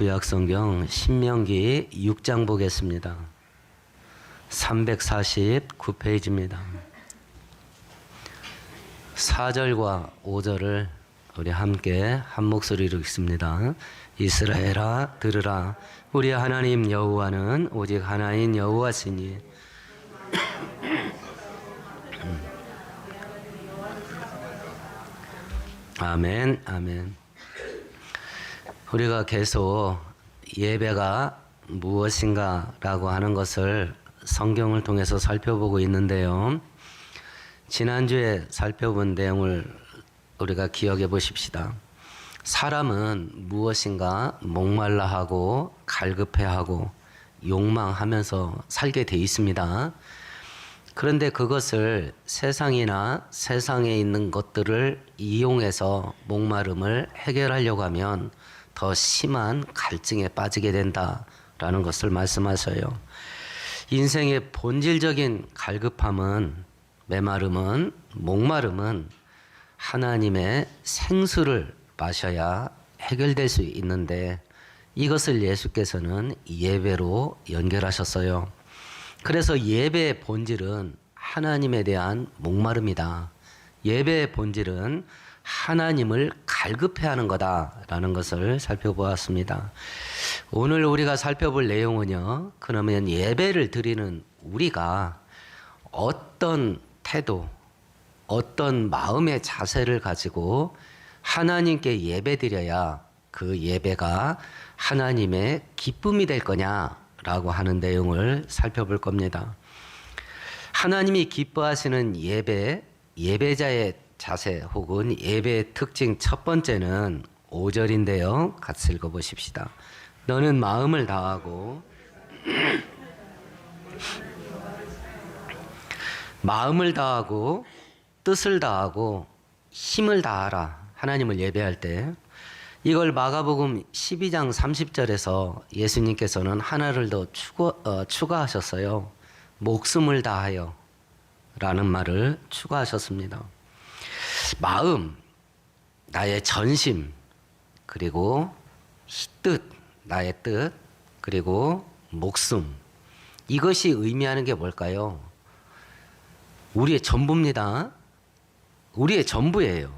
구약성경 신명기 6장 보겠습니다. 349페이지입니다. 4절과 5절을 우리 함께 한 목소리로 읽습니다. 이스라엘아 들으라, 우리 하나님 여호와는 오직 하나인 여호와시니 아멘, 아멘. 우리가 계속 예배가 무엇인가 라고 하는 것을 성경을 통해서 살펴보고 있는데요. 지난주에 살펴본 내용을 우리가 기억해 보십시다. 사람은 무엇인가 목말라 하고 갈급해 하고 욕망하면서 살게 돼 있습니다. 그런데 그것을 세상이나 세상에 있는 것들을 이용해서 목마름을 해결하려고 하면 더 심한 갈증에 빠지게 된다라는 것을 말씀하셔요. 인생의 본질적인 갈급함은, 메마름은, 목마름은 하나님의 생수를 마셔야 해결될 수 있는데 이것을 예수께서는 예배로 연결하셨어요. 그래서 예배의 본질은 하나님에 대한 목마름이다. 예배의 본질은 하나님을 갈급해하는 거다라는 것을 살펴보았습니다. 오늘 우리가 살펴볼 내용은요, 그러면 예배를 드리는 우리가 어떤 태도, 어떤 마음의 자세를 가지고 하나님께 예배드려야 그 예배가 하나님의 기쁨이 될 거냐라고 하는 내용을 살펴볼 겁니다. 하나님이 기뻐하시는 예배, 예배자의 자세 혹은 예배의 특징 첫 번째는 5절인데요. 같이 읽어보십시다. 너는 마음을 다하고 마음을 다하고 뜻을 다하고 힘을 다하라. 하나님을 예배할 때 이걸 마가복음 12장 30절에서 예수님께서는 하나를 더 추가하셨어요. 목숨을 다하여 라는 말을 추가하셨습니다. 마음, 나의 전심, 그리고 뜻, 나의 뜻, 그리고 목숨. 이것이 의미하는 게 뭘까요? 우리의 전부입니다. 우리의 전부예요.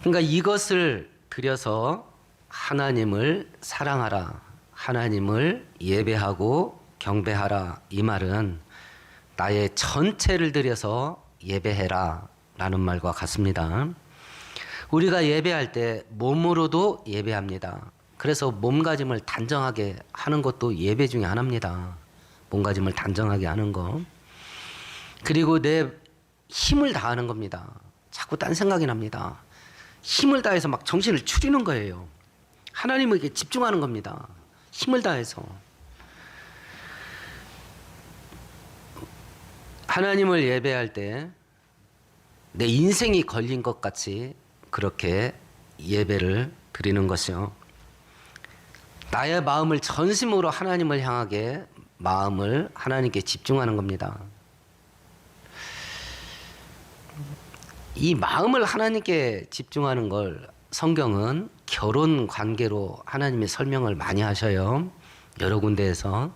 그러니까 이것을 들여서 하나님을 사랑하라, 하나님을 예배하고 경배하라, 이 말은 나의 전체를 들여서 예배해라 라는 말과 같습니다. 우리가 예배할 때 몸으로도 예배합니다. 그래서 몸가짐을 단정하게 하는 것도 예배 중에 하나입니다. 몸가짐을 단정하게 하는 거. 그리고 내 힘을 다하는 겁니다. 자꾸 딴 생각이 납니다. 힘을 다해서 막 정신을 추리는 거예요. 하나님에게 집중하는 겁니다. 힘을 다해서. 하나님을 예배할 때 내 인생이 걸린 것 같이 그렇게 예배를 드리는 것이요. 나의 마음을 전심으로 하나님을 향하게 마음을 하나님께 집중하는 겁니다. 이 마음을 하나님께 집중하는 걸 성경은 결혼 관계로 하나님이 설명을 많이 하셔요. 여러 군데에서.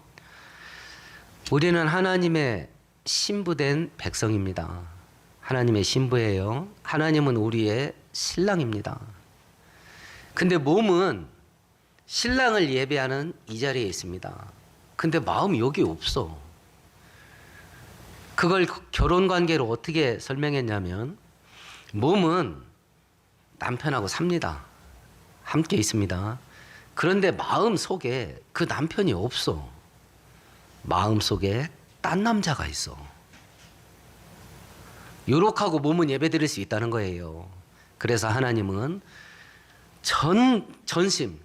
우리는 하나님의 신부된 백성입니다. 하나님의 신부예요. 하나님은 우리의 신랑입니다. 근데 몸은 신랑을 예배하는 이 자리에 있습니다. 근데 마음이 여기 없어. 그걸 결혼 관계로 어떻게 설명했냐면 몸은 남편하고 삽니다. 함께 있습니다. 그런데 마음 속에 그 남편이 없어. 마음 속에 딴 남자가 있어. 요렇게하고 몸은 예배드릴 수 있다는 거예요. 그래서 하나님은 전심,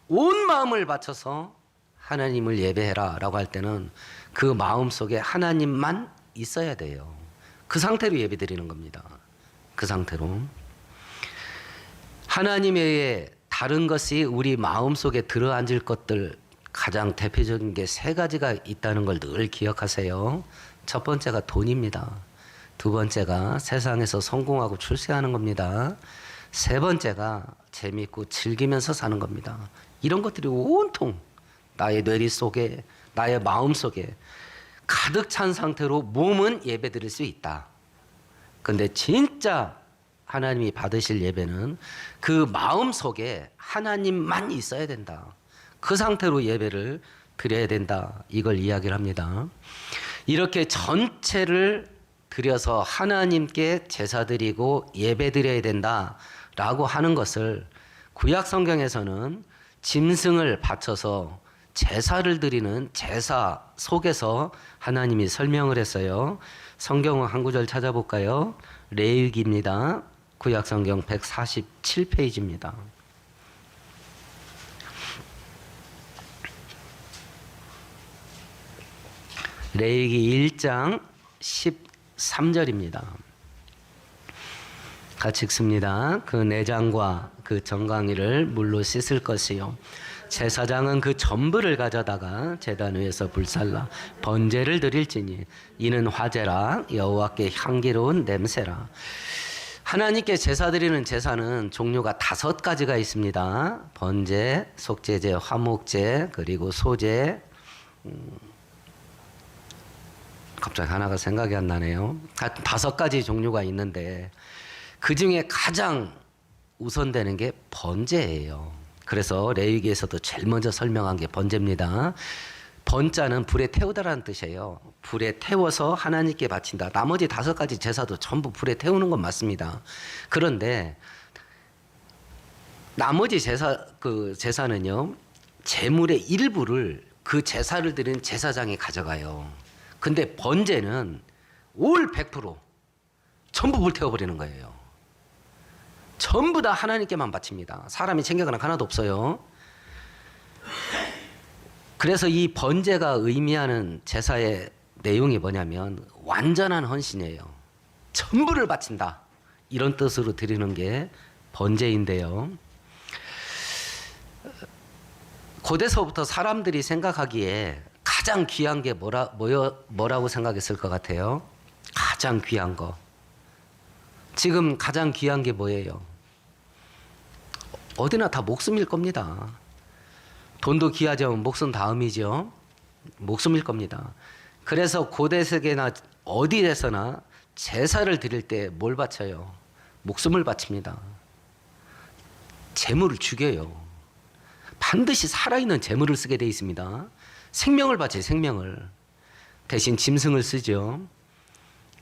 온 마음을 바쳐서 하나님을 예배해라 라고 할 때는 그 마음 속에 하나님만 있어야 돼요. 그 상태로 예배드리는 겁니다. 그 상태로. 하나님 외에 다른 것이 우리 마음 속에 들어앉을 것들 가장 대표적인 게 세 가지가 있다는 걸 늘 기억하세요. 첫 번째가 돈입니다. 두 번째가 세상에서 성공하고 출세하는 겁니다. 세 번째가 재미있고 즐기면서 사는 겁니다. 이런 것들이 온통 나의 뇌리 속에, 나의 마음 속에 가득 찬 상태로 몸은 예배 드릴 수 있다. 근데 진짜 하나님이 받으실 예배는 그 마음 속에 하나님만 있어야 된다. 그 상태로 예배를 드려야 된다. 이걸 이야기를 합니다. 이렇게 전체를 드려서 하나님께 제사 드리고 예배 드려야 된다라고 하는 것을 구약 성경에서는 짐승을 바쳐서 제사를 드리는 제사 속에서 하나님이 설명을 했어요. 성경은 한 구절 찾아볼까요? 레위기입니다. 구약 성경 147페이지입니다. 레위기 1장 13절입니다. 같이 읽습니다. 그 내장과 그 정강이를 물로 씻을 것이요 제사장은 그 전부를 가져다가 제단 위에서 불살라 번제를 드릴지니 이는 화제라 여호와께 향기로운 냄새라. 하나님께 제사 드리는 제사는 종류가 5가지가 있습니다. 번제, 속죄제, 화목제, 그리고 소제. 갑자기 하나가 생각이 안 나네요. 5가지 종류가 있는데 그 중에 가장 우선되는 게 번제예요. 그래서 레위기에서도 제일 먼저 설명한 게 번제입니다. 번자는 불에 태우다라는 뜻이에요. 불에 태워서 하나님께 바친다. 나머지 5가지 제사도 전부 불에 태우는 건 맞습니다. 그런데 나머지 제사는요, 제물의 일부를 그 제사를 드린 제사장이 가져가요. 근데 번제는 올 100% 전부 불태워버리는 거예요. 전부 다 하나님께만 바칩니다. 사람이 챙겨가는 하나도 없어요. 그래서 이 번제가 의미하는 제사의 내용이 뭐냐면 완전한 헌신이에요. 전부를 바친다. 이런 뜻으로 드리는 게 번제인데요. 고대서부터 사람들이 생각하기에 가장 귀한 게 뭐라고 생각했을 것 같아요? 가장 귀한 거. 지금 가장 귀한 게 뭐예요? 어디나 다 목숨일 겁니다. 돈도 귀하지만 목숨 다음이죠. 목숨일 겁니다. 그래서 고대 세계나 어디에서나 제사를 드릴 때 뭘 바쳐요? 목숨을 바칩니다. 재물을 죽여요. 반드시 살아있는 재물을 쓰게 돼 있습니다. 생명을 바쳐요. 생명을. 대신 짐승을 쓰죠.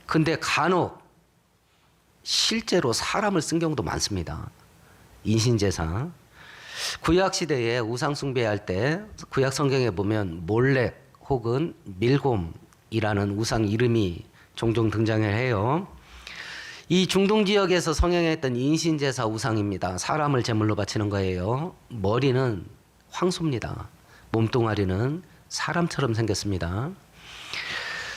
근데 간혹 실제로 사람을 쓴 경우도 많습니다. 인신제사. 구약시대에 우상숭배할 때 구약 성경에 보면 몰렉 혹은 밀곰이라는 우상 이름이 종종 등장을 해요. 이 중동 지역에서 성행했던 인신제사 우상입니다. 사람을 제물로 바치는 거예요. 머리는 황소입니다. 몸뚱아리는 사람처럼 생겼습니다.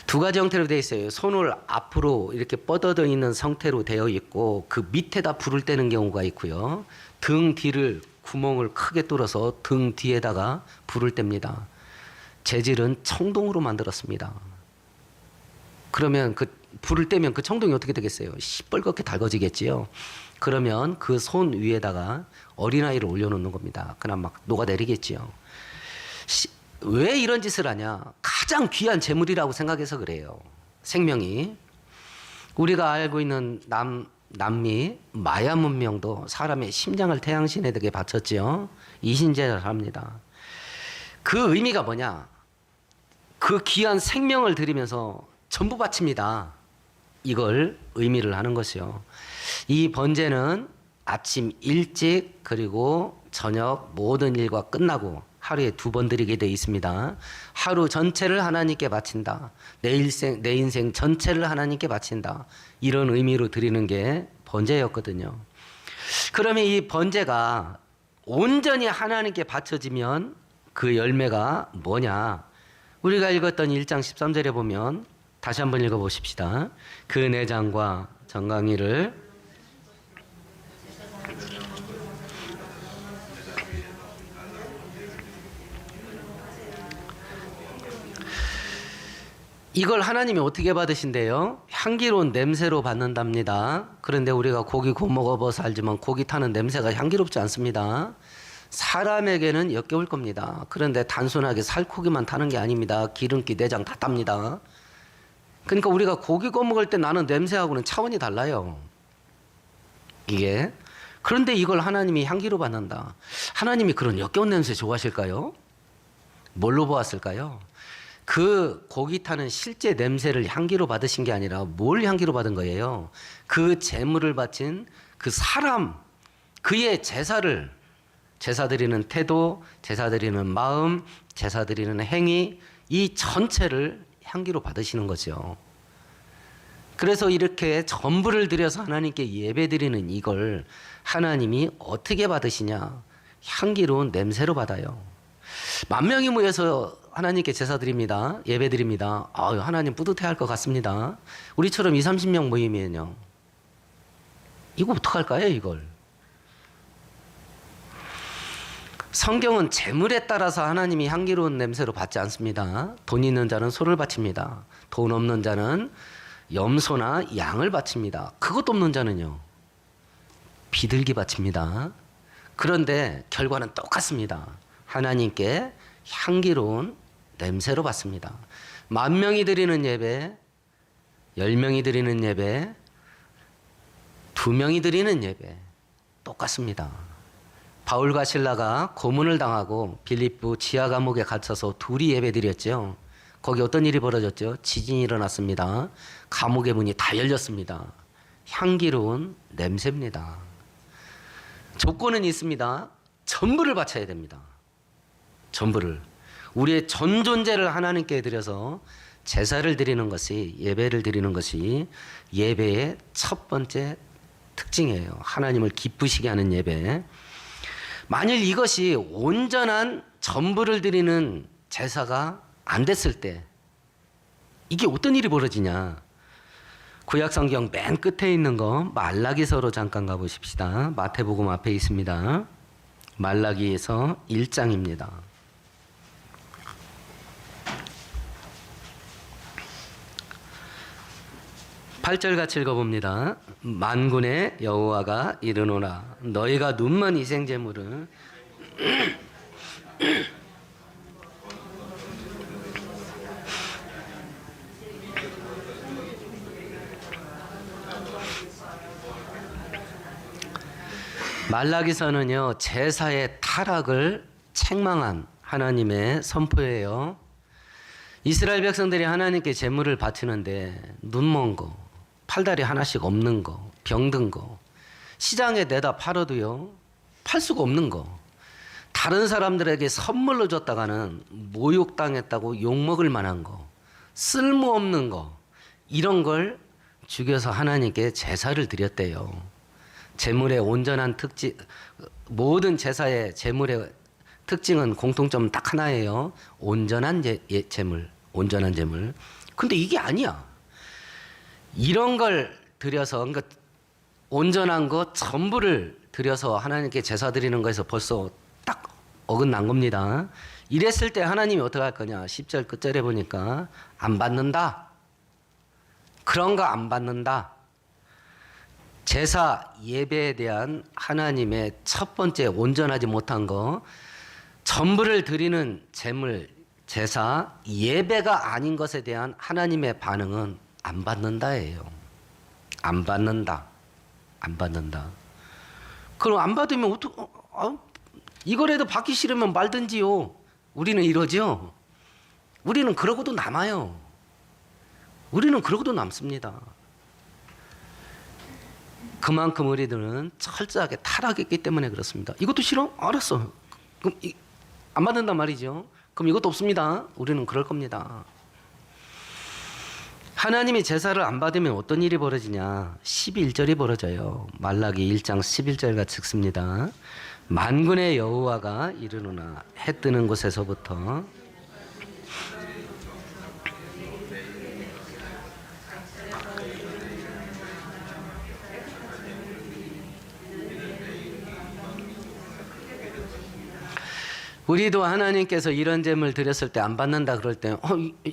2가지 형태로 되어 있어요. 손을 앞으로 이렇게 뻗어져 있는 상태로 되어 있고 그 밑에다 불을 떼는 경우가 있고요. 등 뒤를 구멍을 크게 뚫어서 등 뒤에다가 불을 뗍니다. 재질은 청동으로 만들었습니다. 그러면 그 불을 떼면 그 청동이 어떻게 되겠어요? 시뻘겋게 달궈지겠지요. 그러면 그 손 위에다가 어린아이를 올려놓는 겁니다. 그럼 막 녹아내리겠지요. 왜 이런 짓을 하냐? 가장 귀한 재물이라고 생각해서 그래요. 생명이. 우리가 알고 있는 남미 마야 문명도 사람의 심장을 태양신에게 바쳤지요. 이신제사를 합니다. 그 의미가 뭐냐? 그 귀한 생명을 드리면서 전부 바칩니다. 이걸 의미를 하는 것이요. 이 번제는 아침 일찍 그리고 저녁 모든 일과 끝나고 하루에 2번 드리게 되어 있습니다. 하루 전체를 하나님께 바친다. 내 인생 전체를 하나님께 바친다. 이런 의미로 드리는 게 번제였거든요. 그러면 이 번제가 온전히 하나님께 바쳐지면 그 열매가 뭐냐? 우리가 읽었던 1장 13절에 보면 다시 한번 읽어보십시다. 그 내장과 정강이를 이걸 하나님이 어떻게 받으신대요? 향기로운 냄새로 받는답니다. 그런데 우리가 고기 구워 먹어봐서 알지만 고기 타는 냄새가 향기롭지 않습니다. 사람에게는 역겨울 겁니다. 그런데 단순하게 살코기만 타는 게 아닙니다. 기름기, 내장 다 탑니다. 그러니까 우리가 고기 구워 먹을 때 나는 냄새하고는 차원이 달라요. 이게. 그런데 이걸 하나님이 향기로 받는다. 하나님이 그런 역겨운 냄새 좋아하실까요? 뭘로 보았을까요? 그 고기 타는 실제 냄새를 향기로 받으신 게 아니라 뭘 향기로 받은 거예요? 그 제물을 바친 그 사람, 그의 제사를, 제사 드리는 태도, 제사 드리는 마음, 제사 드리는 행위, 이 전체를 향기로 받으시는 거죠. 그래서 이렇게 전부를 드려서 하나님께 예배 드리는 이걸 하나님이 어떻게 받으시냐? 향기로운 냄새로 받아요. 10,000명이 모여서 하나님께 제사 드립니다. 예배 드립니다. 하나님 뿌듯해 할 것 같습니다. 우리처럼 20-30명 모이면요. 이거 어떡할까요, 이걸? 성경은 재물에 따라서 하나님이 향기로운 냄새로 받지 않습니다. 돈 있는 자는 소를 바칩니다. 돈 없는 자는 염소나 양을 바칩니다. 그것도 없는 자는요. 비둘기 바칩니다. 그런데 결과는 똑같습니다. 하나님께 향기로운 냄새로 받습니다. 10,000명이 드리는 예배, 10명이 드리는 예배, 2명이 드리는 예배 똑같습니다. 바울과 실라가 고문을 당하고 빌립보 지하 감옥에 갇혀서 둘이 예배 드렸죠. 거기 어떤 일이 벌어졌죠? 지진이 일어났습니다. 감옥의 문이 다 열렸습니다. 향기로운 냄새입니다. 조건은 있습니다. 전부를 바쳐야 됩니다. 전부를. 우리의 전 존재를 하나님께 드려서 제사를 드리는 것이, 예배를 드리는 것이 예배의 첫 번째 특징이에요. 하나님을 기쁘시게 하는 예배. 만일 이것이 온전한 전부를 드리는 제사가 안 됐을 때 이게 어떤 일이 벌어지냐? 구약성경 맨 끝에 있는 거 말라기서로 잠깐 가보십시다. 마태복음 앞에 있습니다. 말라기에서 1장입니다. 8절 같이 읽어봅니다. 만군의 여호와가 이르노라 너희가 눈먼 희생제물을 말라기서는요 제사의 타락을 책망한 하나님의 선포예요. 이스라엘 백성들이 하나님께 제물을 바치는데 눈먼 거, 팔다리 하나씩 없는 거, 병든 거, 시장에 내다 팔아도요 팔 수가 없는 거, 다른 사람들에게 선물로 줬다가는 모욕당했다고 욕먹을 만한 거, 쓸모없는 거, 이런 걸 죽여서 하나님께 제사를 드렸대요. 제물의 온전한 특징, 모든 제사의 제물의 특징은 공통점 딱 하나예요. 온전한 제물, 온전한 제물. 근데 이게 아니야. 이런 걸 드려서, 그러니까 온전한 것 전부를 드려서 하나님께 제사 드리는 거에서 벌써 딱 어긋난 겁니다. 이랬을 때 하나님이 어떻게 할 거냐? 10절 끝절에 보니까 안 받는다. 그런 거 안 받는다. 제사 예배에 대한 하나님의 첫 번째 온전하지 못한 거, 전부를 드리는 제물, 제사, 예배가 아닌 것에 대한 하나님의 반응은 안 받는다예요. 안 받는다. 안 받는다. 그럼 안 받으면 이거라도 받기 싫으면 말든지요. 우리는 이러죠. 우리는 그러고도 남아요. 우리는 그러고도 남습니다. 그만큼 우리들은 철저하게 타락했기 때문에 그렇습니다. 이것도 싫어? 알았어. 그럼 안 받는단 말이죠. 그럼 이것도 없습니다. 우리는 그럴 겁니다. 하나님이 제사를 안 받으면 어떤 일이 벌어지냐? 11절이 벌어져요. 말라기 1장 11절 같이 읽습니다. 만군의 여호와가 이르노나 해 뜨는 곳에서부터 우리도 하나님께서 이런 제물 드렸을 때 안 받는다 그럴 때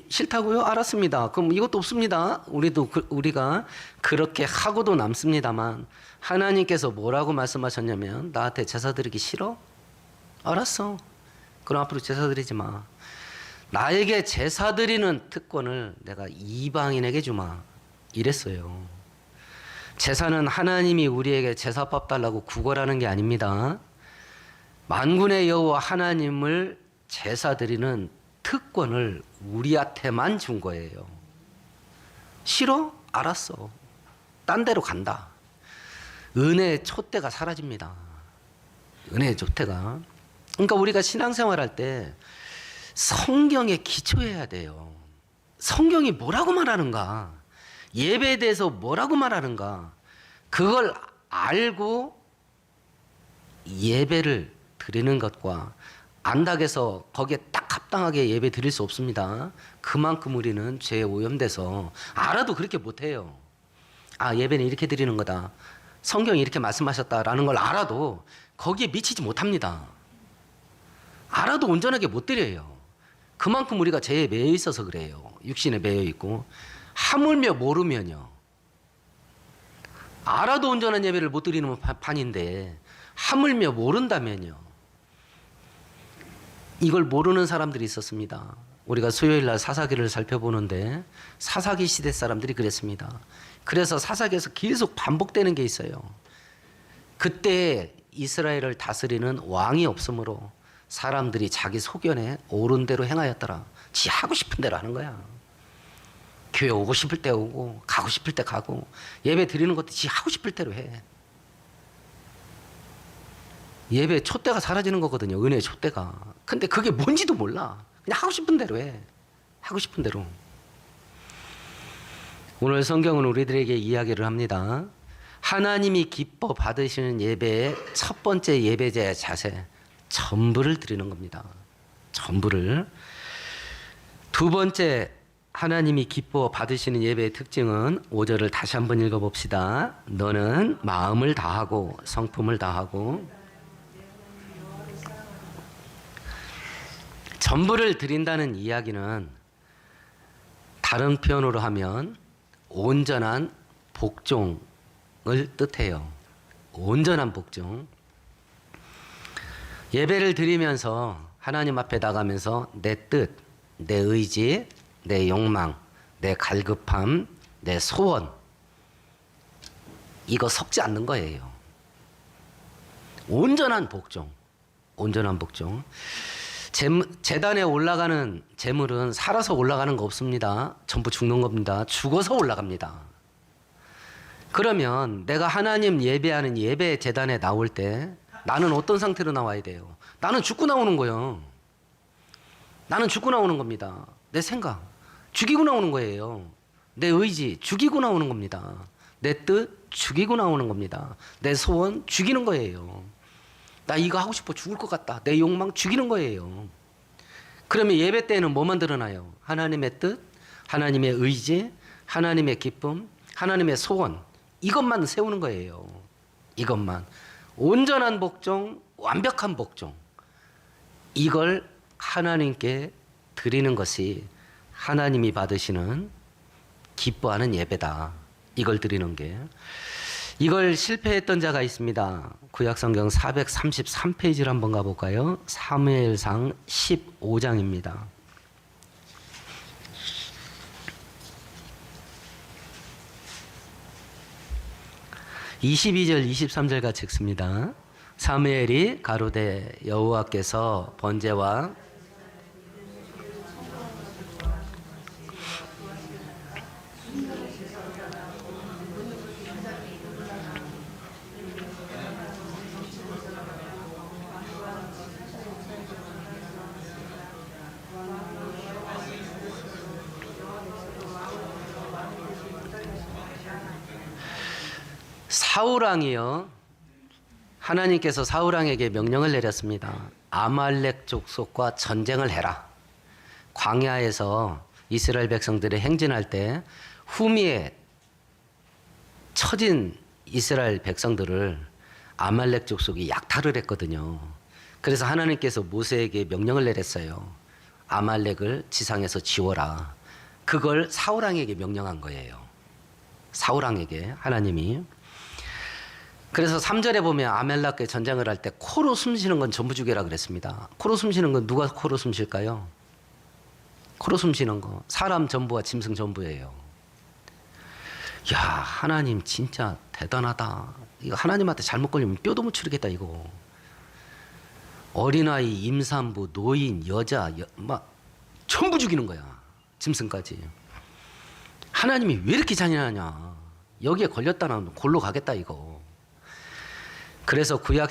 싫다고요? 알았습니다. 그럼 이것도 없습니다. 우리가 그렇게 하고도 남습니다만 하나님께서 뭐라고 말씀하셨냐면 나한테 제사 드리기 싫어? 알았어. 그럼 앞으로 제사 드리지 마. 나에게 제사 드리는 특권을 내가 이방인에게 주마. 이랬어요. 제사는 하나님이 우리에게 제사밥 달라고 구걸하는 게 아닙니다. 만군의 여호와 하나님을 제사 드리는 특권을 우리한테만 준 거예요. 싫어? 알았어. 딴 데로 간다. 은혜의 촛대가 사라집니다. 은혜의 촛대가. 그러니까 우리가 신앙생활할 때 성경에 기초해야 돼요. 성경이 뭐라고 말하는가? 예배에 대해서 뭐라고 말하는가? 그걸 알고 예배를 드리는 것과 안다고 해서 거기에 딱 합당하게 예배 드릴 수 없습니다. 그만큼 우리는 죄에 오염돼서 알아도 그렇게 못해요. 아, 예배는 이렇게 드리는 거다. 성경이 이렇게 말씀하셨다라는 걸 알아도 거기에 미치지 못합니다. 알아도 온전하게 못 드려요. 그만큼 우리가 죄에 매여 있어서 그래요. 육신에 매여 있고. 하물며 모르면요. 알아도 온전한 예배를 못 드리는 판인데 하물며 모른다면요. 이걸 모르는 사람들이 있었습니다. 우리가 수요일 날 사사기를 살펴보는데 사사기 시대 사람들이 그랬습니다. 그래서 사사기에서 계속 반복되는 게 있어요. 그때 이스라엘을 다스리는 왕이 없으므로 사람들이 자기 소견에 옳은 대로 행하였더라. 지 하고 싶은 대로 하는 거야. 교회 오고 싶을 때 오고 가고 싶을 때 가고 예배 드리는 것도 지 하고 싶을 대로 해. 예배 촛대가 사라지는 거거든요. 은혜의 촛대가. 근데 그게 뭔지도 몰라. 그냥 하고 싶은 대로 해. 하고 싶은 대로. 오늘 성경은 우리들에게 이야기를 합니다. 하나님이 기뻐 받으시는 예배의 첫 번째 예배자의 자세, 전부를 드리는 겁니다. 전부를. 두 번째 하나님이 기뻐 받으시는 예배의 특징은 5절을 다시 한번 읽어봅시다. 너는 마음을 다하고 성품을 다하고. 전부를 드린다는 이야기는 다른 표현으로 하면 온전한 복종을 뜻해요. 온전한 복종. 예배를 드리면서 하나님 앞에 나가면서 내 뜻, 내 의지, 내 욕망, 내 갈급함, 내 소원, 이거 섞지 않는 거예요. 온전한 복종. 온전한 복종. 제단에 올라가는 제물은 살아서 올라가는 거 없습니다. 전부 죽는 겁니다. 죽어서 올라갑니다. 그러면 내가 하나님 예배하는 예배 제단에 나올 때 나는 어떤 상태로 나와야 돼요? 나는 죽고 나오는 거예요. 나는 죽고 나오는 겁니다. 내 생각 죽이고 나오는 거예요. 내 의지 죽이고 나오는 겁니다. 내 뜻 죽이고 나오는 겁니다. 내 소원 죽이는 거예요. 나 이거 하고 싶어 죽을 것 같다. 내 욕망 죽이는 거예요. 그러면 예배 때는 뭐만 드러나요? 하나님의 뜻, 하나님의 의지, 하나님의 기쁨, 하나님의 소원, 이것만 세우는 거예요. 이것만. 온전한 복종, 완벽한 복종. 이걸 하나님께 드리는 것이 하나님이 받으시는 기뻐하는 예배다. 이걸 드리는 게. 이걸 실패했던 자가 있습니다. 구약성경 433페이지를 한번 가볼까요? 사무엘상 15장입니다. 22절 23절 같이 읽습니다. 사무엘이 가로되 여호와께서 번제와 사울왕이요, 하나님께서 사울왕에게 명령을 내렸습니다. 아말렉 족속과 전쟁을 해라. 광야에서 이스라엘 백성들이 행진할 때 후미에 처진 이스라엘 백성들을 아말렉 족속이 약탈을 했거든요. 그래서 하나님께서 모세에게 명령을 내렸어요. 아말렉을 지상에서 지워라. 그걸 사울왕에게 명령한 거예요. 사울왕에게 하나님이. 그래서 3절에 보면 아멜렉과 전쟁을 할 때 코로 숨쉬는 건 전부 죽여라 그랬습니다. 코로 숨쉬는 건 누가 코로 숨쉴까요? 코로 숨쉬는 거 사람 전부와 짐승 전부예요. 야, 하나님 진짜 대단하다. 이거 하나님한테 잘못 걸리면 뼈도 못 추리겠다 이거. 어린아이, 임산부, 노인, 여자 막 전부 죽이는 거야. 짐승까지. 하나님이 왜 이렇게 잔인하냐. 여기에 걸렸다는 골로 가겠다 이거. 그래서 구약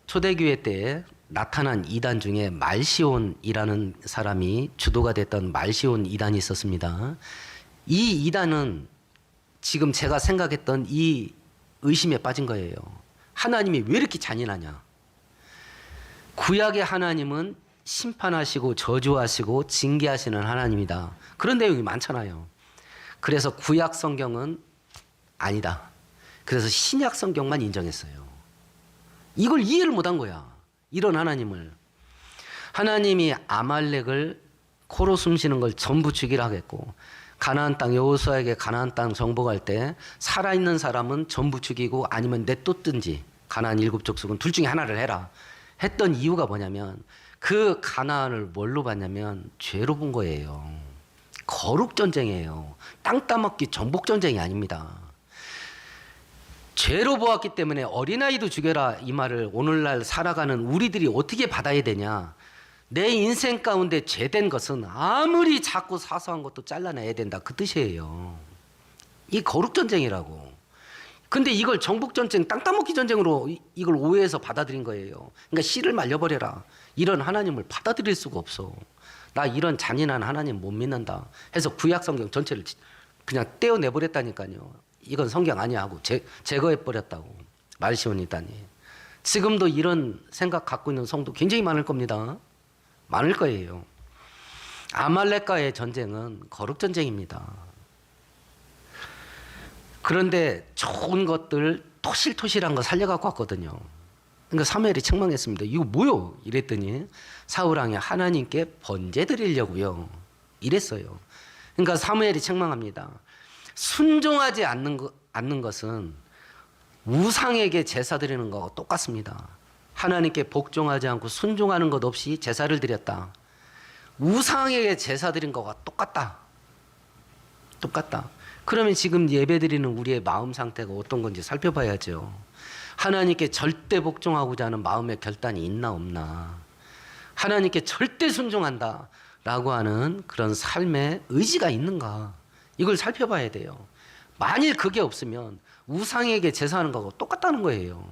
초대교회 때 나타난 이단 중에 말시온이라는 사람이 주도가 됐던 말시온 이단이 있었습니다. 이 이단은 지금 제가 생각했던 이 의심에 빠진 거예요. 하나님이 왜 이렇게 잔인하냐. 구약의 하나님은 심판하시고 저주하시고 징계하시는 하나님이다. 그런 내용이 많잖아요. 그래서 구약 성경은 아니다. 그래서 신약 성경만 인정했어요. 이걸 이해를 못한 거야. 이런 하나님을. 하나님이 아말렉을 코로 숨쉬는 걸 전부 죽이라 하겠고 가나안 땅 여호수아에게 가나안 땅 정복할 때 살아있는 사람은 전부 죽이고 아니면 내쫓든지 가나안 7족속은 둘 중에 하나를 해라 했던 이유가 뭐냐면 그 가나안을 뭘로 봤냐면 죄로 본 거예요. 거룩 전쟁이에요. 땅 따먹기 정복 전쟁이 아닙니다. 죄로 보았기 때문에 어린아이도 죽여라 이 말을 오늘날 살아가는 우리들이 어떻게 받아야 되냐. 내 인생 가운데 죄된 것은 아무리 작고 사소한 것도 잘라내야 된다 그 뜻이에요. 이 거룩 전쟁이라고. 근데 이걸 정복 전쟁, 땅 따먹기 전쟁으로 이걸 오해해서 받아들인 거예요. 그러니까 씨를 말려버려라. 이런 하나님을 받아들일 수가 없어. 나 이런 잔인한 하나님 못 믿는다 해서 구약 성경 전체를 그냥 떼어내버렸다니까요. 이건 성경 아니야 하고 제거해버렸다고. 말시온 이단이. 지금도 이런 생각 갖고 있는 성도 굉장히 많을 겁니다. 많을 거예요. 아말렉과의 전쟁은 거룩 전쟁입니다. 그런데 좋은 것들 토실토실한 거 살려갖고 왔거든요. 그러니까 사무엘이 책망했습니다. 이거 뭐요? 이랬더니 사울왕이 하나님께 번제 드리려고요. 이랬어요. 그러니까 사무엘이 책망합니다. 순종하지 않는 것은 우상에게 제사 드리는 거와 똑같습니다. 하나님께 복종하지 않고 순종하는 것 없이 제사를 드렸다. 우상에게 제사 드린 거와 똑같다. 똑같다. 그러면 지금 예배 드리는 우리의 마음 상태가 어떤 건지 살펴봐야죠. 하나님께 절대 복종하고자 하는 마음의 결단이 있나 없나. 하나님께 절대 순종한다 라고 하는 그런 삶의 의지가 있는가. 이걸 살펴봐야 돼요. 만일 그게 없으면 우상에게 제사하는 거하고 똑같다는 거예요.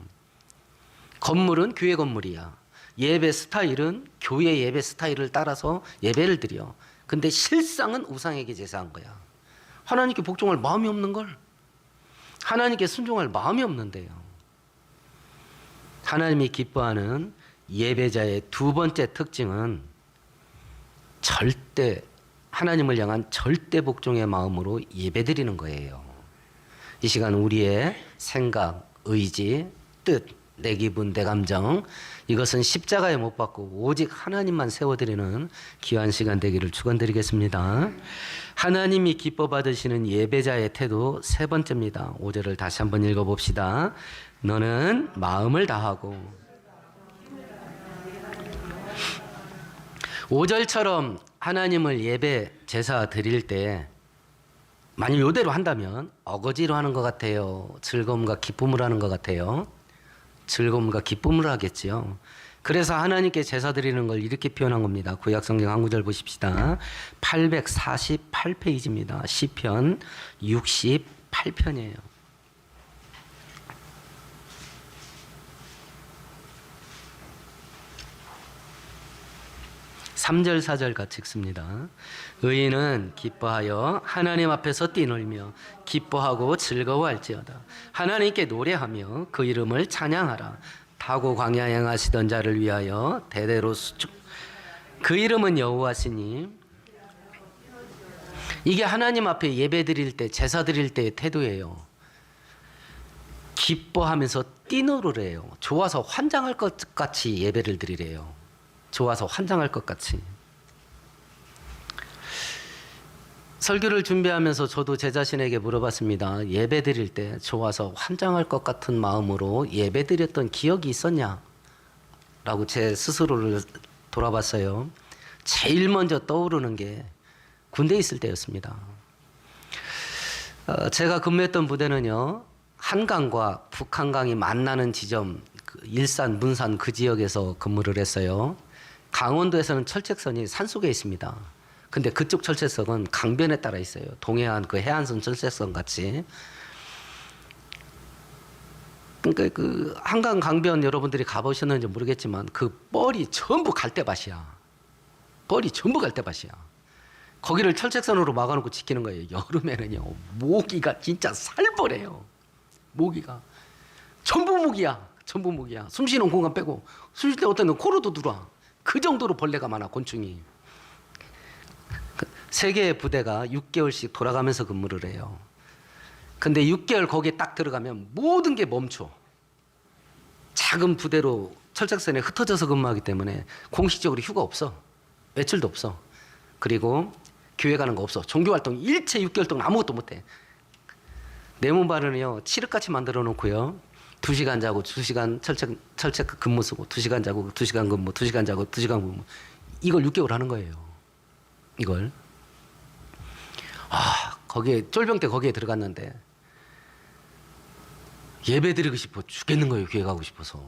건물은 교회 건물이야. 예배 스타일은 교회 예배 스타일을 따라서 예배를 드려. 근데 실상은 우상에게 제사한 거야. 하나님께 복종할 마음이 없는 걸. 하나님께 순종할 마음이 없는데요. 하나님이 기뻐하는 예배자의 두 번째 특징은 절대 하나님을 향한 절대 복종의 마음으로 예배드리는 거예요. 이 시간 우리의 생각, 의지, 뜻, 내 기분, 내 감정 이것은 십자가에 못 박고 오직 하나님만 세워드리는 귀한 시간 되기를 축원드리겠습니다. 하나님이 기뻐 받으시는 예배자의 태도 세 번째입니다. 5절을 다시 한번 읽어봅시다. 너는 마음을 다하고 5절처럼 하나님을 예배 제사 드릴 때 만약 이대로 한다면 어거지로 하는 것 같아요. 즐거움과 기쁨을 하는 것 같아요. 즐거움과 기쁨을 하겠지요. 그래서 하나님께 제사 드리는 걸 이렇게 표현한 겁니다. 구약성경 한 구절 보십시다. 848페이지입니다. 시편 68편이에요. 3절 4절 같이 읽습니다. 의인은 기뻐하여 하나님 앞에서 뛰놀며 기뻐하고 즐거워할지어다. 하나님께 노래하며 그 이름을 찬양하라. 타고 광야에 행하시던 자를 위하여 대대로 수축. 그 이름은 여호와시니. 이게 하나님 앞에 예배 드릴 때 제사 드릴 때의 태도예요. 기뻐하면서 뛰노르래요. 좋아서 환장할 것 같이 예배를 드리래요. 좋아서 환장할 것 같이. 설교를 준비하면서 저도 제 자신에게 물어봤습니다. 예배 드릴 때 좋아서 환장할 것 같은 마음으로 예배 드렸던 기억이 있었냐? 라고 제 스스로를 돌아봤어요. 제일 먼저 떠오르는 게 군대에 있을 때였습니다. 제가 근무했던 부대는요, 한강과 북한강이 만나는 지점, 일산, 문산 그 지역에서 근무를 했어요. 강원도에서는 철책선이 산속에 있습니다. 근데 그쪽 철책선은 강변에 따라 있어요. 동해안 그 해안선 철책선 같이. 그러니까 그 한강 강변 여러분들이 가보셨는지 모르겠지만 그 뻘이 전부 갈대밭이야. 뻘이 전부 갈대밭이야. 거기를 철책선으로 막아놓고 지키는 거예요. 여름에는요, 모기가 진짜 살벌해요. 모기가 전부 모기야. 전부 모기야. 숨쉬는 공간 빼고, 숨 쉴 때 어떤 건 코로도 들어와. 그 정도로 벌레가 많아, 곤충이. 세 개의 부대가 6개월씩 돌아가면서 근무를 해요. 근데 6개월 거기에 딱 들어가면 모든 게 멈춰. 작은 부대로 철책선에 흩어져서 근무하기 때문에 공식적으로 휴가 없어. 외출도 없어. 그리고 교회 가는 거 없어. 종교활동 일체 6개월 동안 아무것도 못해. 내문반은요, 칠흑같이 만들어 놓고요, 2시간 자고 2시간 철책 근무 쓰고, 2시간 자고 2시간 근무, 2시간 자고 2시간 근무. 이걸 6개월 하는 거예요. 이걸. 거기에 쫄병 때 거기에 들어갔는데 예배 드리고 싶어 죽겠는 거예요. 교회 가고 싶어서.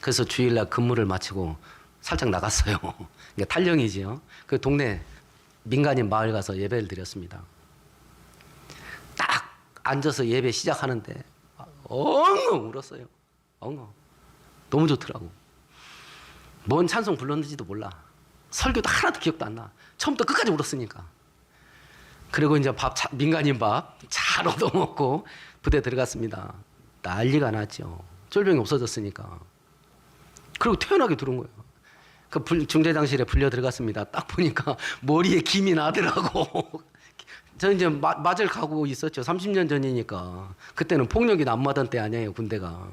그래서 주일날 근무를 마치고 살짝 나갔어요. 그러니까 탈영이지요. 그 동네 민간인 마을 가서 예배를 드렸습니다. 딱 앉아서 예배 시작하는데 엉엉 울었어요. 엉엉. 너무 좋더라고. 뭔 찬송 불렀는지도 몰라. 설교도 하나도 기억도 안 나. 처음부터 끝까지 울었으니까. 그리고 이제 민간인 밥 잘 얻어먹고 부대 들어갔습니다. 난리가 났죠. 쫄병이 없어졌으니까. 그리고 태연하게 들어온 거예요. 그 중대장실에 불려 들어갔습니다. 딱 보니까 머리에 김이 나더라고. 저 이제 맞을 가고 있었죠. 30년 전이니까. 그때는 폭력이 난무하던 때 아니에요, 군대가.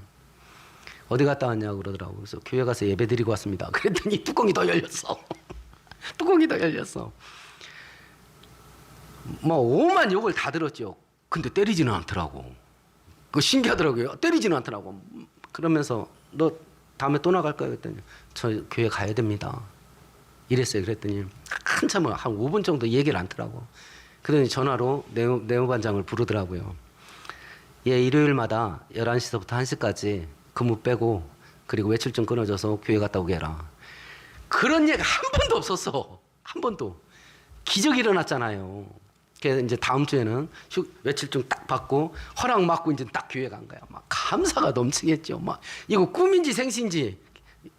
어디 갔다 왔냐고 그러더라고. 그래서 교회 가서 예배 드리고 왔습니다. 그랬더니 뚜껑이 더 열렸어. 뚜껑이 더 열렸어. 뭐 오만 욕을 다 들었죠. 근데 때리지는 않더라고. 그거 신기하더라고요. 때리지는 않더라고. 그러면서 너 다음에 또 나갈까요? 그랬더니 저 교회 가야 됩니다. 이랬어요. 그랬더니 한참을 한 5분 정도 얘기를 않더라고. 그러더니 전화로 내무반장을 부르더라고요. 예, 일요일마다 11시부터 1시까지 근무 빼고 그리고 외출증 끊어줘서 교회 갔다 오게 해라. 그런 얘기 한 번도 없었어. 한 번도. 기적이 일어났잖아요. 그래서 이제 다음 주에는 외출증 딱 받고 허락 받고 이제 딱 교회 간 거야. 막 감사가 넘치겠죠. 막 이거 꿈인지 생신지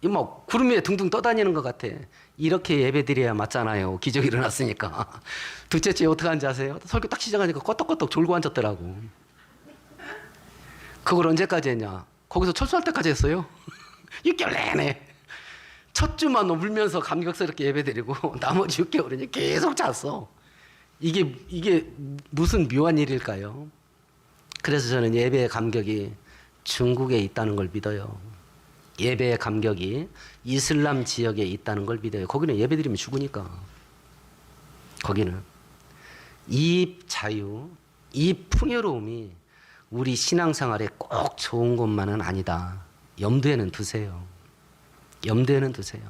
막 구름 위에 둥둥 떠다니는 것 같아. 이렇게 예배드려야 맞잖아요. 기적이 일어났으니까. 둘째 주에 어떻게 하는지 아세요? 설교 딱 시작하니까 껐덕껐덕 졸고 앉았더라고. 그걸 언제까지 했냐? 거기서 철수할 때까지 했어요. 6개월 내내. 첫 주만 울면서 감격스럽게 예배드리고 나머지 6개월은 계속 잤어. 이게 무슨 묘한 일일까요? 그래서 저는 예배의 감격이 중국에 있다는 걸 믿어요. 예배의 감격이 이슬람 지역에 있다는 걸 믿어요. 거기는 예배드리면 죽으니까. 거기는. 이 자유, 이 풍요로움이 우리 신앙생활에 꼭 좋은 것만은 아니다. 염두에는 두세요. 염두에는 두세요.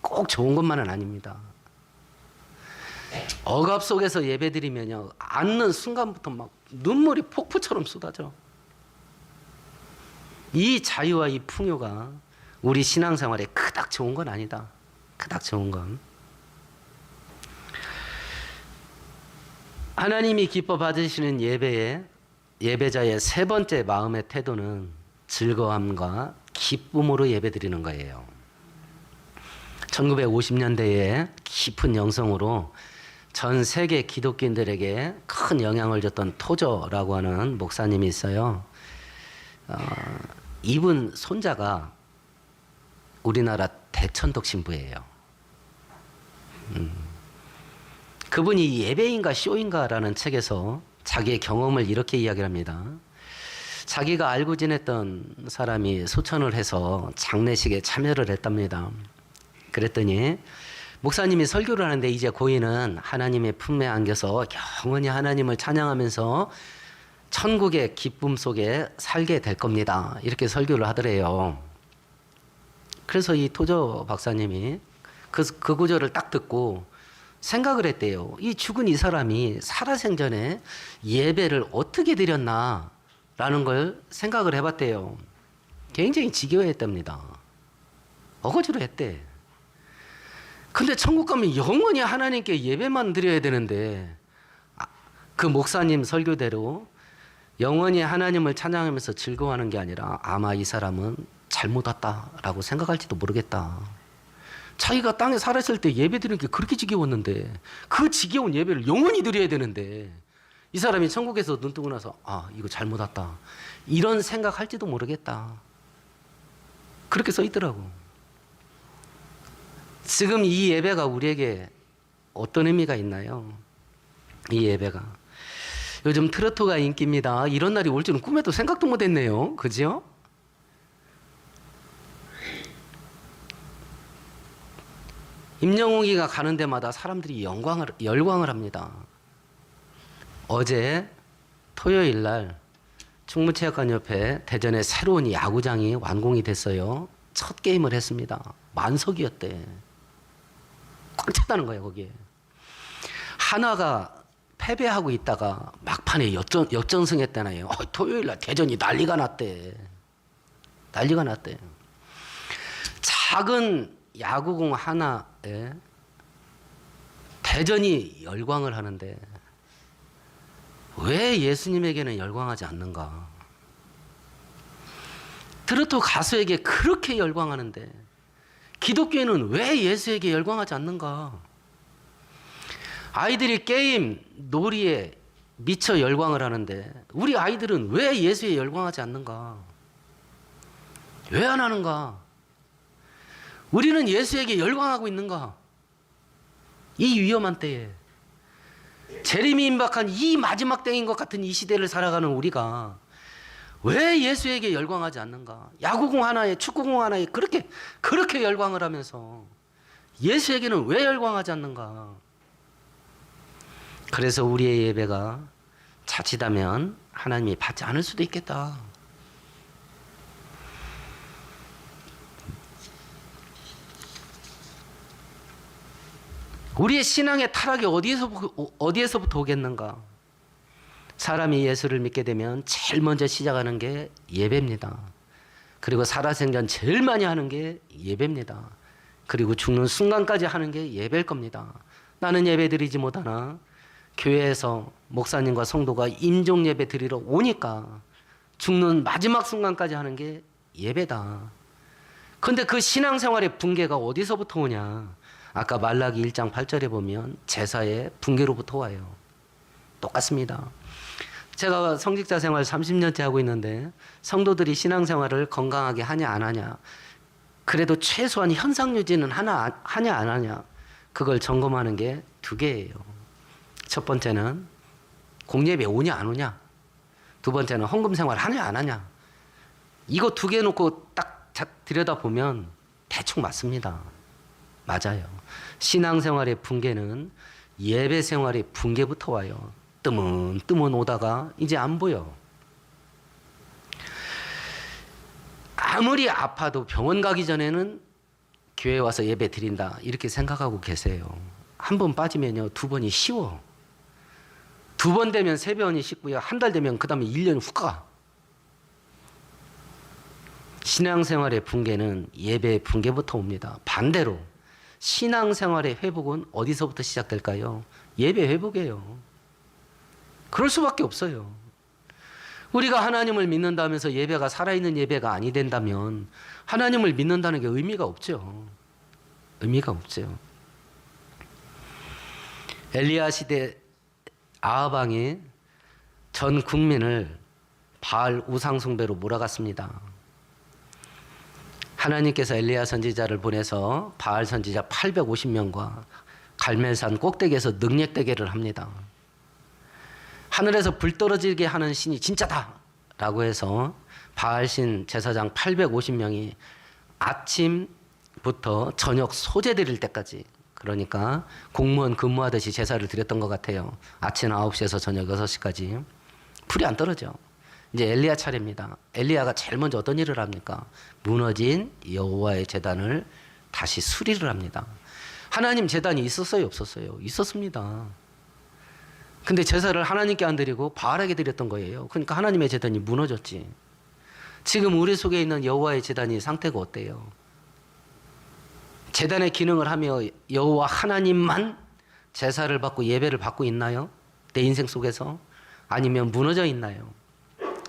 꼭 좋은 것만은 아닙니다. 억압 속에서 예배드리면요, 앉는 순간부터 막 눈물이 폭포처럼 쏟아져. 이 자유와 이 풍요가 우리 신앙생활에 그닥 좋은 건 아니다. 그닥 좋은 건. 하나님이 기뻐 받으시는 예배자의 세 번째 마음의 태도는 즐거움과 기쁨으로 예배드리는 거예요. 1950년대에 깊은 영성으로 전 세계 기독교인들에게 큰 영향을 줬던 토저라고 하는 목사님이 있어요. 이분 손자가 우리나라 대천독 신부예요. 그분이 예배인가 쇼인가라는 책에서 자기의 경험을 이렇게 이야기합니다. 자기가 알고 지냈던 사람이 소천을 해서 장례식에 참여를 했답니다. 그랬더니 목사님이 설교를 하는데 이제 고인은 하나님의 품에 안겨서 영원히 하나님을 찬양하면서 천국의 기쁨 속에 살게 될 겁니다. 이렇게 설교를 하더래요. 그래서 이 토저 박사님이 그 구절을 딱 듣고 생각을 했대요. 이 죽은 이 사람이 살아생전에 예배를 어떻게 드렸나라는 걸 생각을 해봤대요. 굉장히 지겨워했답니다. 어거지로 했대. 근데 천국 가면 영원히 하나님께 예배만 드려야 되는데 그 목사님 설교대로 영원히 하나님을 찬양하면서 즐거워하는 게 아니라 아마 이 사람은 잘못 왔다라고 생각할지도 모르겠다. 자기가 땅에 살았을 때 예배 드리는 게 그렇게 지겨웠는데 그 지겨운 예배를 영원히 드려야 되는데 이 사람이 천국에서 눈 뜨고 나서 아 이거 잘못 왔다 이런 생각할지도 모르겠다. 그렇게 써 있더라고. 지금 이 예배가 우리에게 어떤 의미가 있나요? 이 예배가 요즘 트로트가 인기입니다. 이런 날이 올 줄은 꿈에도 생각도 못했네요. 그죠? 임영웅이가 가는 데마다 사람들이 열광을 합니다. 어제 토요일 날 충무체육관 옆에 대전에 새로운 야구장이 완공이 됐어요. 첫 게임을 했습니다. 만석이었대. 꽉 찼다는 거예요, 거기에. 하나가 패배하고 있다가 막판에 역전승했다나요. 토요일 날 대전이 난리가 났대. 난리가 났대. 작은 야구공 하나에 대전이 열광을 하는데 왜 예수님에게는 열광하지 않는가? 트로트 가수에게 그렇게 열광하는데 기독교인은 왜 예수에게 열광하지 않는가? 아이들이 게임, 놀이에 미쳐 열광을 하는데 우리 아이들은 왜 예수에 열광하지 않는가? 왜 안 하는가? 우리는 예수에게 열광하고 있는가? 이 위험한 때에 재림이 임박한 이 마지막 때인 것 같은 이 시대를 살아가는 우리가 왜 예수에게 열광하지 않는가? 야구공 하나에 축구공 하나에 그렇게 열광을 하면서 예수에게는 왜 열광하지 않는가? 그래서 우리의 예배가 자칫하면 하나님이 받지 않을 수도 있겠다. 우리의 신앙의 타락이 어디에서부터 오겠는가? 사람이 예수를 믿게 되면 제일 먼저 시작하는 게 예배입니다. 그리고 살아생전 제일 많이 하는 게 예배입니다. 그리고 죽는 순간까지 하는 게 예배일 겁니다. 나는 예배 드리지 못하나 교회에서 목사님과 성도가 임종 예배 드리러 오니까 죽는 마지막 순간까지 하는 게 예배다. 그런데 그 신앙생활의 붕괴가 어디서부터 오냐? 아까 말라기 1장 8절에 보면 제사의 붕괴로부터 와요. 똑같습니다. 제가 성직자 생활 30년째 하고 있는데 성도들이 신앙생활을 건강하게 하냐 안 하냐, 그래도 최소한 현상 유지는 하냐 안 하냐, 그걸 점검하는 게 두 개예요. 첫 번째는 공예배 오냐 안 오냐, 두 번째는 헌금 생활 하냐 안 하냐. 이거 두 개 놓고 딱 들여다보면 대충 맞습니다. 맞아요. 신앙생활의 붕괴는 예배생활의 붕괴부터 와요. 뜨문 오다가 이제 안 보여. 아무리 아파도 병원 가기 전에는 교회 와서 예배 드린다 이렇게 생각하고 계세요. 한 번 빠지면요, 두 번이 쉬워. 두 번 되면 세 번이 쉽고요, 한 달 되면 그 다음에 1년 훅 가. 신앙생활의 붕괴는 예배의 붕괴부터 옵니다. 반대로 신앙생활의 회복은 어디서부터 시작될까요? 예배 회복이에요. 그럴 수밖에 없어요. 우리가 하나님을 믿는다면서 예배가 살아있는 예배가 아니 된다면 하나님을 믿는다는 게 의미가 없죠. 의미가 없죠. 엘리야 시대 아합 왕이 전 국민을 바알 우상 숭배로 몰아갔습니다. 하나님께서 엘리야 선지자를 보내서 바알 선지자 850명과 갈멜산 꼭대기에서 능력 대결을 합니다. 하늘에서 불 떨어지게 하는 신이 진짜다 라고 해서 바알신 제사장 850명이 아침부터 저녁 소재 드릴 때까지 그러니까 공무원 근무하듯이 제사를 드렸던 것 같아요. 아침 9시에서 저녁 6시까지. 풀이 안 떨어져. 이제 엘리야 차례입니다. 엘리야가 제일 먼저 어떤 일을 합니까? 무너진 여호와의 제단을 다시 수리를 합니다. 하나님 제단이 있었어요, 없었어요? 있었습니다. 근데 제사를 하나님께 안 드리고 바알에게 드렸던 거예요. 그러니까 하나님의 제단이 무너졌지. 지금 우리 속에 있는 여호와의 제단이 상태가 어때요? 제단의 기능을 하며 여호와 하나님만 제사를 받고 예배를 받고 있나요? 내 인생 속에서? 아니면 무너져 있나요?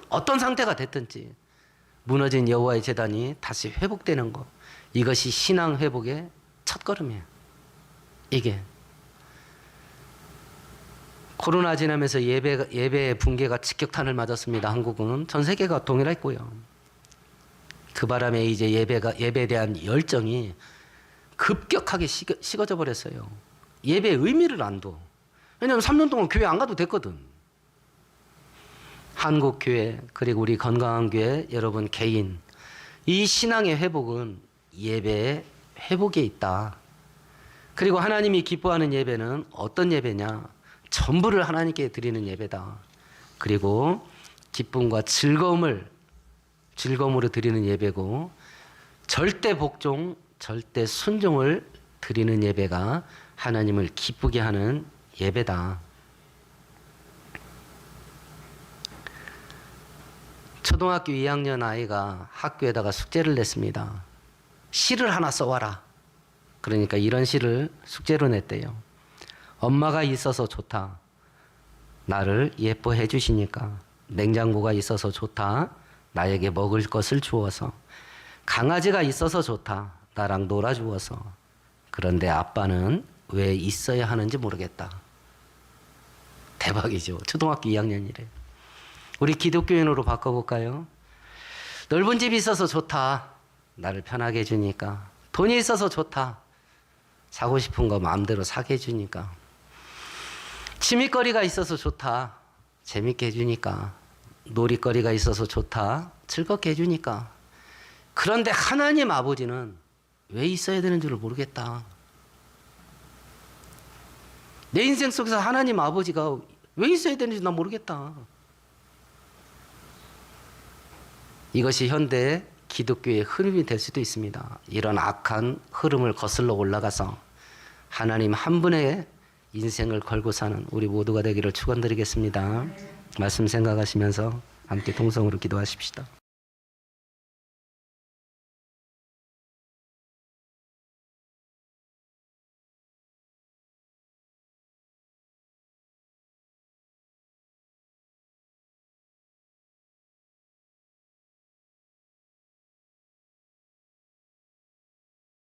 어떤 상태가 됐든지 무너진 여호와의 제단이 다시 회복되는 것, 이것이 신앙 회복의 첫걸음이에요. 이게 코로나 지나면서 예배의 붕괴가 직격탄을 맞았습니다. 한국은 전 세계가 동일했고요. 그 바람에 이제 예배에 대한 열정이 급격하게 식어져 버렸어요. 예배의 의미를 안 둬. 왜냐하면 3년 동안 교회 안 가도 됐거든. 한국 교회, 그리고 우리 건강한 교회, 여러분 개인, 이 신앙의 회복은 예배의 회복에 있다. 그리고 하나님이 기뻐하는 예배는 어떤 예배냐? 전부를 하나님께 드리는 예배다. 그리고 기쁨과 즐거움으로 드리는 예배고, 절대 복종, 절대 순종을 드리는 예배가 하나님을 기쁘게 하는 예배다. 초등학교 2학년 아이가 학교에다가 숙제를 냈습니다. 시를 하나 써와라. 그러니까 이런 시를 숙제로 냈대요. 엄마가 있어서 좋다. 나를 예뻐해 주시니까. 냉장고가 있어서 좋다. 나에게 먹을 것을 주어서. 강아지가 있어서 좋다. 나랑 놀아주어서. 그런데 아빠는 왜 있어야 하는지 모르겠다. 대박이죠. 초등학교 2학년이래. 우리 기독교인으로 바꿔볼까요? 넓은 집이 있어서 좋다. 나를 편하게 해주니까. 돈이 있어서 좋다. 사고 싶은 거 마음대로 사게 해주니까. 취미거리가 있어서 좋다. 재밌게 해주니까. 놀이거리가 있어서 좋다. 즐겁게 해주니까. 그런데 하나님 아버지는 왜 있어야 되는 줄을 모르겠다. 내 인생 속에서 하나님 아버지가 왜 있어야 되는지 난 모르겠다. 이것이 현대 기독교의 흐름이 될 수도 있습니다. 이런 악한 흐름을 거슬러 올라가서 하나님 한 분의 인생을 걸고 사는 우리 모두가 되기를 축원드리겠습니다. 말씀 생각하시면서 함께 통성으로 기도하십시다.